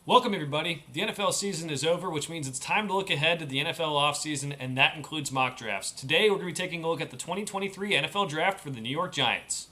Welcome, everybody. The NFL season is over, which means it's time to look ahead to the NFL offseason, and that includes mock drafts. Today, we're going to be taking a look at the 2023 NFL Draft for the New York Giants.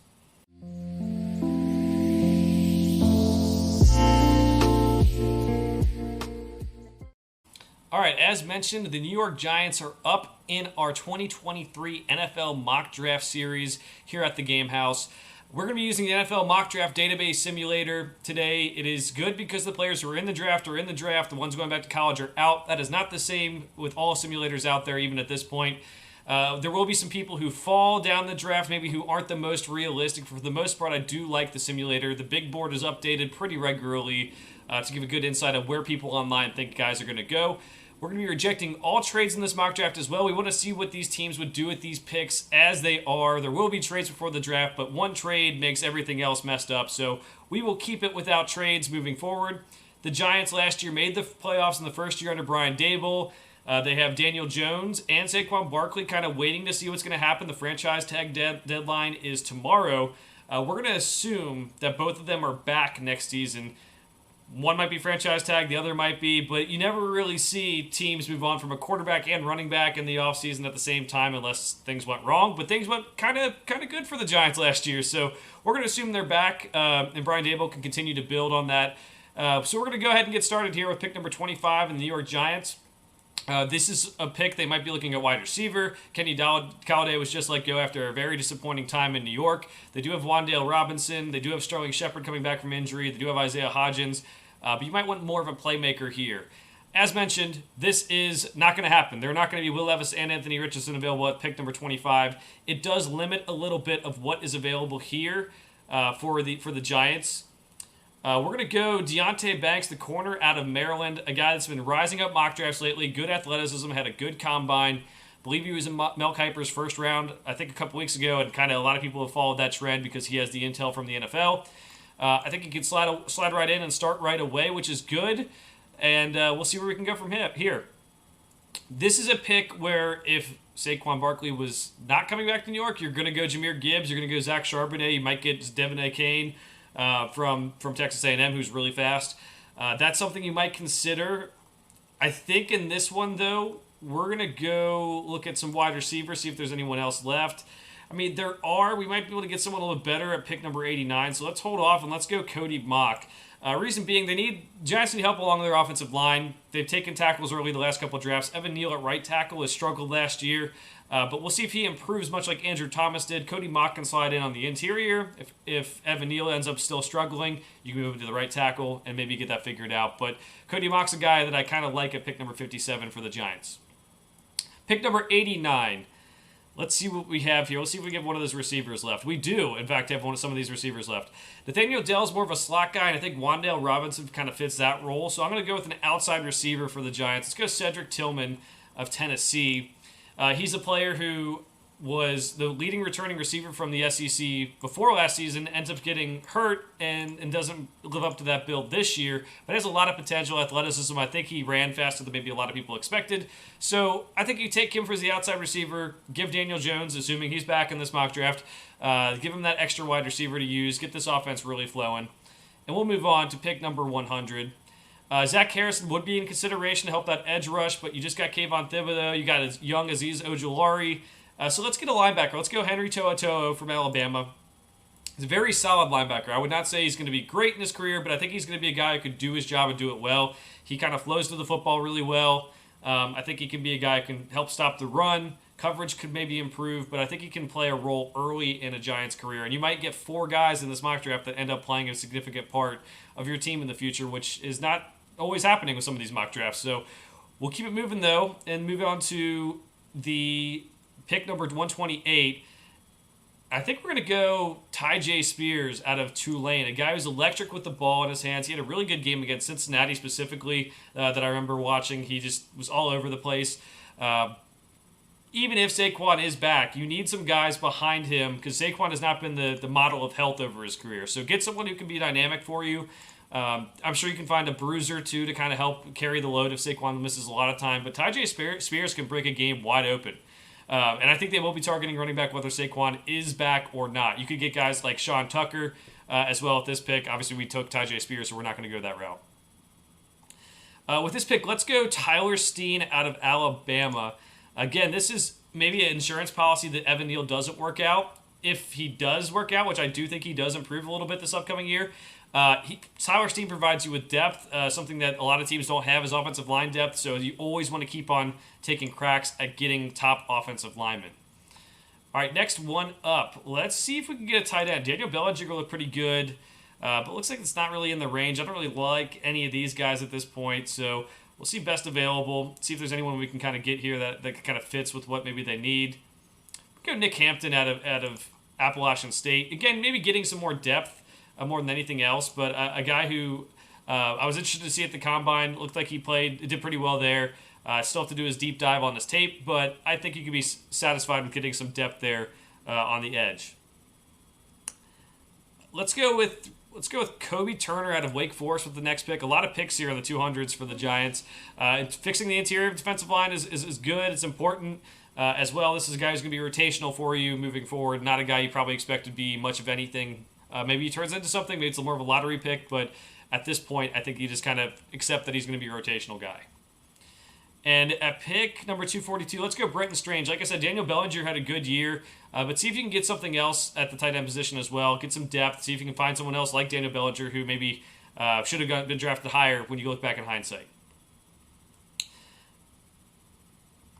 All right, as mentioned, the New York Giants are up in our 2023 NFL Mock Draft Series here at the Game House. We're going to be using the NFL Mock Draft Database Simulator today. It is good because the players who are in the draft are in the draft. The ones going back to college are out. That is not the same with all simulators out there, even at this point. There will be some people who fall down the draft, maybe who aren't the most realistic. For the most part, I do like the simulator. The big board is updated pretty regularly to give a good insight of where people online think guys are going to go. We're going to be rejecting all trades in this mock draft as well. We want to see what these teams would do with these picks as they are. There will be trades before the draft, but one trade makes everything else messed up. So we will keep it without trades moving forward. The Giants last year made the playoffs in the first year under Brian Daboll. They have Daniel Jones and Saquon Barkley kind of waiting to see what's going to happen. The franchise tag deadline is tomorrow. We're going to assume that both of them are back next season. One might be franchise tag, the other might be, but you never really see teams move on from a quarterback and running back in the offseason at the same time unless things went wrong. But things went kind of good for the Giants last year, so we're going to assume they're back, and Brian Daboll can continue to build on that. So we're going to go ahead and get started here with pick number 25 in the New York Giants. This is a pick they might be looking at wide receiver. Kenny Golladay was just let go after a very disappointing time in New York. They do have Wan'Dale Robinson. They do have Sterling Shepard coming back from injury. They do have Isaiah Hodgins. But you might want more of a playmaker here. As mentioned, this is not going to happen. There are not going to be Will Levis and Anthony Richardson available at pick number 25. It does limit a little bit of what is available here for the Giants. We're going to go Deonte Banks, the corner out of Maryland, a guy that's been rising up mock drafts lately, good athleticism, had a good combine. Believe he was in Mel Kiper's first round, I think a couple weeks ago, and kind of a lot of people have followed that trend because he has the intel from the NFL. I think he can slide right in and start right away, which is good, and we'll see where we can go from here. This is a pick where if Saquon Barkley was not coming back to New York, you're going to go Jahmyr Gibbs, you're going to go Zach Charbonnet, you might get Devin A. Kane from Texas A&M, who's really fast. That's something you might consider. I think in this one, though, we're going to go look at some wide receivers, see if there's anyone else left. I mean, we might be able to get someone a little bit better at pick number 89, so let's hold off and let's go Cody Mauch. Reason being, Giants need help along their offensive line. They've taken tackles early the last couple of drafts. Evan Neal at right tackle has struggled last year, but we'll see if he improves much like Andrew Thomas did. Cody Mauch can slide in on the interior. If Evan Neal ends up still struggling, you can move him to the right tackle and maybe get that figured out. But Cody Mauch's a guy that I kind of like at pick number 57 for the Giants. Pick number 89. Let's see what we have here. Let's see if we get one of those receivers left. We do, in fact, have some of these receivers left. Nathaniel Dell's more of a slot guy, and I think Wan'Dale Robinson kind of fits that role. So I'm going to go with an outside receiver for the Giants. Let's go Cedric Tillman of Tennessee. He's a player who was the leading returning receiver from the SEC before last season, ends up getting hurt and doesn't live up to that build this year, but has a lot of potential athleticism. I think he ran faster than maybe a lot of people expected. So I think you take him for the outside receiver, give Daniel Jones, assuming he's back in this mock draft, give him that extra wide receiver to use, get this offense really flowing. And we'll move on to pick number 100. Zach Harrison would be in consideration to help that edge rush, but you just got Kayvon Thibodeaux, you got a young Azeez Ojulari. So let's get a linebacker. Let's go Henry To'oTo'o from Alabama. He's a very solid linebacker. I would not say he's going to be great in his career, but I think he's going to be a guy who could do his job and do it well. He kind of flows to the football really well. I think he can be a guy who can help stop the run. Coverage could maybe improve, but I think he can play a role early in a Giants career. And you might get 4 guys in this mock draft that end up playing a significant part of your team in the future, which is not always happening with some of these mock drafts. So we'll keep it moving, though, and move on to the pick number 128. I think we're going to go Tyjae Spears out of Tulane, a guy who's electric with the ball in his hands. He had a really good game against Cincinnati specifically that I remember watching. He just was all over the place. Even if Saquon is back, you need some guys behind him because Saquon has not been the model of health over his career. So get someone who can be dynamic for you. I'm sure you can find a bruiser, too, to kind of help carry the load if Saquon misses a lot of time. But Tyjae Spears can break a game wide open. And I think they will be targeting running back whether Saquon is back or not. You could get guys like Sean Tucker as well at this pick. Obviously, we took Tyjae Spears, so we're not going to go that route. With this pick, let's go Tyler Steen out of Alabama. Again, this is maybe an insurance policy that Evan Neal doesn't work out. If he does work out, which I do think he does improve a little bit this upcoming year, Tyler Steen provides you with depth, something that a lot of teams don't have is offensive line depth, so you always want to keep on taking cracks at getting top offensive linemen. All right, next one up. Let's see if we can get a tight end. Daniel Bellinger looked pretty good, but it looks like it's not really in the range. I don't really like any of these guys at this point, so we'll see best available, see if there's anyone we can kind of get here that kind of fits with what maybe they need. We'll go Nick Hampton out of Appalachian State. Again, maybe getting some more depth more than anything else, but a guy who I was interested to see at the Combine. Looked like he did pretty well there. Still have to do his deep dive on his tape, but I think you could be satisfied with getting some depth there on the edge. Let's go with Kobe Turner out of Wake Forest with the next pick. A lot of picks here in the 200s for the Giants. Fixing the interior defensive line is good. It's important as well. This is a guy who's going to be rotational for you moving forward. Not a guy you probably expect to be much of anything. Maybe he turns into something. Maybe it's more of a lottery pick. But at this point, I think you just kind of accept that he's going to be a rotational guy. And at pick number 242, let's go Brenton Strange. Like I said, Daniel Bellinger had a good year, but see if you can get something else at the tight end position as well. Get some depth. See if you can find someone else like Daniel Bellinger who maybe should have been drafted higher when you look back in hindsight.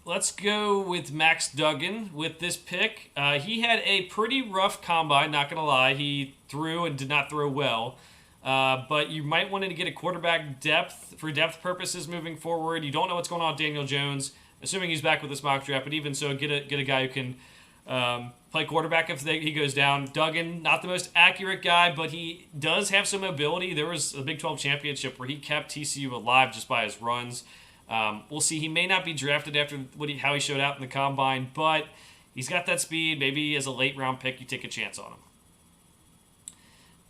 Let's go with Max Duggan with this pick. He had a pretty rough combine, not going to lie. He threw and did not throw well. But you might want to get a quarterback depth for depth purposes moving forward. You don't know what's going on with Daniel Jones, assuming he's back with this mock draft. But even so, get a guy who can play quarterback if he goes down. Duggan, not the most accurate guy, but he does have some mobility. There was a Big 12 championship where he kept TCU alive just by his runs. We'll see. He may not be drafted after how he showed out in the combine, but he's got that speed. Maybe as a late round pick, you take a chance on him.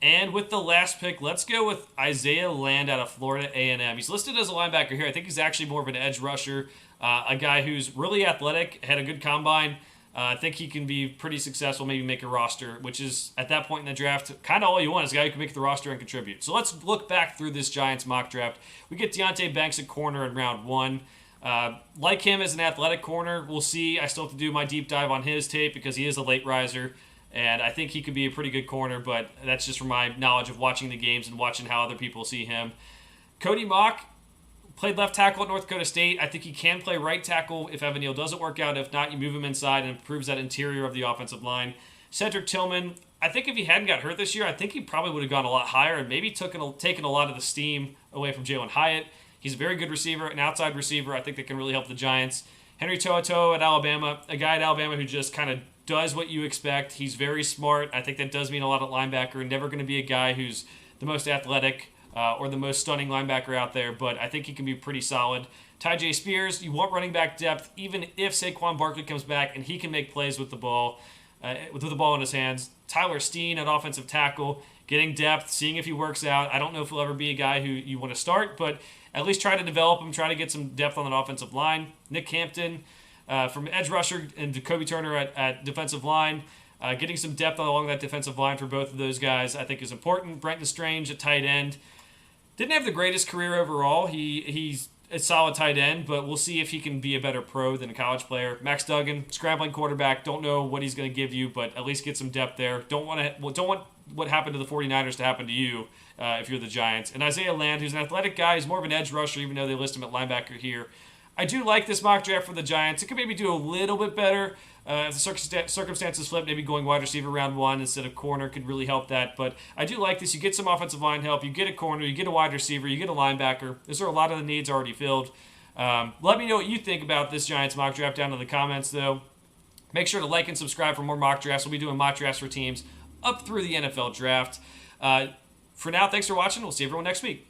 And with the last pick, let's go with Isaiah Land out of Florida A&M. He's listed as a linebacker here. I think he's actually more of an edge rusher, a guy who's really athletic, had a good combine. I think he can be pretty successful, maybe make a roster, which is, at that point in the draft, kind of all you want is a guy who can make the roster and contribute. So let's look back through this Giants mock draft. We get Deonte Banks at corner in round 1. Like him as an athletic corner, we'll see. I still have to do my deep dive on his tape because he is a late riser. And I think he could be a pretty good corner, but that's just from my knowledge of watching the games and watching how other people see him. Cody Mock played left tackle at North Dakota State. I think he can play right tackle if Evan Neal doesn't work out. If not, you move him inside and improves that interior of the offensive line. Cedric Tillman, I think if he hadn't got hurt this year, I think he probably would have gone a lot higher and maybe taken a lot of the steam away from Jalen Hyatt. He's a very good receiver, an outside receiver. I think that can really help the Giants. Henry To'oTo'o at Alabama, a guy at Alabama who just kind of does what you expect. He's very smart. I think that does mean a lot at linebacker. Never going to be a guy who's the most athletic or the most stunning linebacker out there, but I think he can be pretty solid. Tyjae Spears, you want running back depth, even if Saquon Barkley comes back and he can make plays with the ball in his hands. Tyler Steen at offensive tackle, getting depth, seeing if he works out. I don't know if he'll ever be a guy who you want to start, but at least try to develop him, try to get some depth on that offensive line. Nick Hampton, from edge rusher and Kobe Turner at defensive line. Getting some depth along that defensive line for both of those guys I think is important. Brenton Strange at tight end. Didn't have the greatest career overall. He's a solid tight end, but we'll see if he can be a better pro than a college player. Max Duggan, scrambling quarterback. Don't know what he's going to give you, but at least get some depth there. Don't want what happened to the 49ers to happen to you if you're the Giants. And Isaiah Land, who's an athletic guy. He's more of an edge rusher, even though they list him at linebacker here. I do like this mock draft for the Giants. It could maybe do a little bit better if the circumstances flip. Maybe going wide receiver round 1 instead of corner could really help that. But I do like this. You get some offensive line help. You get a corner. You get a wide receiver. You get a linebacker. Those are a lot of the needs already filled. Let me know what you think about this Giants mock draft down in the comments, though. Make sure to like and subscribe for more mock drafts. We'll be doing mock drafts for teams up through the NFL draft. For now, thanks for watching. We'll see everyone next week.